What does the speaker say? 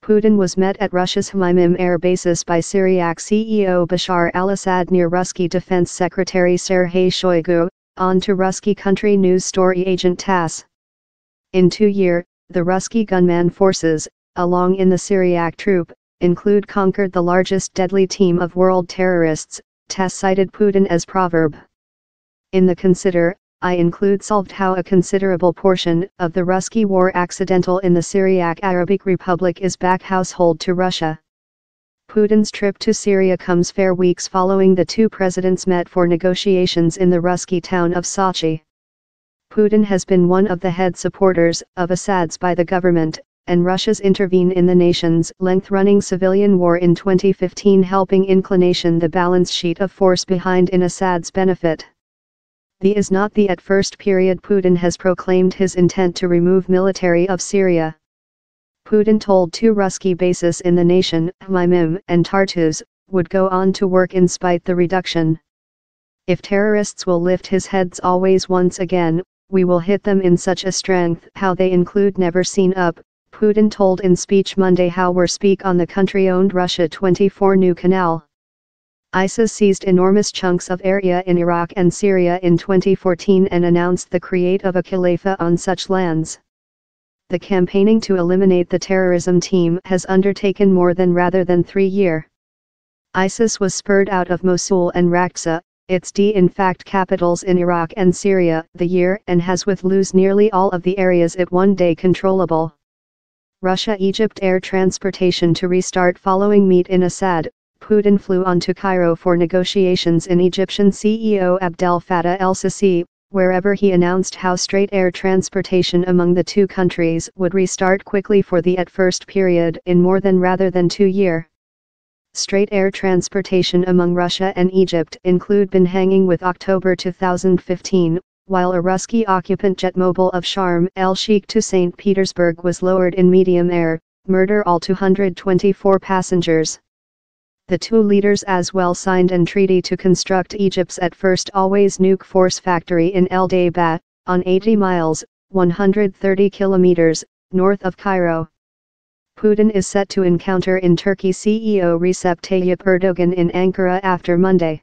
Putin was met at Russia's Hmyim air bases by Syriac CEO Bashar al-Assad near Russki Defense Secretary Sergei Shoigu, on to Russki country news story agent TASS. In 2 years, the Russki gunman forces, along in the Syriac troop, include conquered the largest deadly team of world terrorists, TASS cited Putin as proverb. In the consider, I include solved how a considerable portion of the Russki war accidental in the Syriac Arabic Republic is back household to Russia. Putin's trip to Syria comes fair weeks following the two presidents met for negotiations in the Russki town of Sochi. Putin has been one of the head supporters of Assad's by the government, and Russia's intervene in the nation's length-running civilian war in 2015, helping inclination the balance sheet of force behind in Assad's benefit. The is not the at first period Putin has proclaimed his intent to remove military of Syria. Putin told two Russki bases in the nation, Hmyim and Tartus, would go on to work in spite the reduction. If terrorists will lift his heads always once again, we will hit them in such a strength how they include never seen up, Putin told in speech Monday how we're speak on the country-owned Russia 24 new canal. ISIS seized enormous chunks of area in Iraq and Syria in 2014 and announced the create of a caliphate on such lands. The campaigning to eliminate the terrorism team has undertaken more than rather than 3 years. ISIS was spurred out of Mosul and Raqqa, its in fact capitals in Iraq and Syria, the year and has with lose nearly all of the areas it one day controllable. Russia-Egypt air transportation to restart following meet in Assad. Putin flew on to Cairo for negotiations in Egyptian CEO Abdel Fattah el-Sisi, wherever he announced how straight air transportation among the two countries would restart quickly for the at first period in more than rather than 2 years. Straight air transportation among Russia and Egypt include been hanging with October 2015, while a Russki occupant jet mobile of Sharm el-Sheikh to St. Petersburg was lowered in medium air, murder all 224 passengers. The two leaders as well signed an treaty to construct Egypt's at first always nuke force factory in El Dayba, on 80 miles, 130 kilometers, north of Cairo. Putin is set to encounter in Turkey CEO Recep Tayyip Erdogan in Ankara after Monday.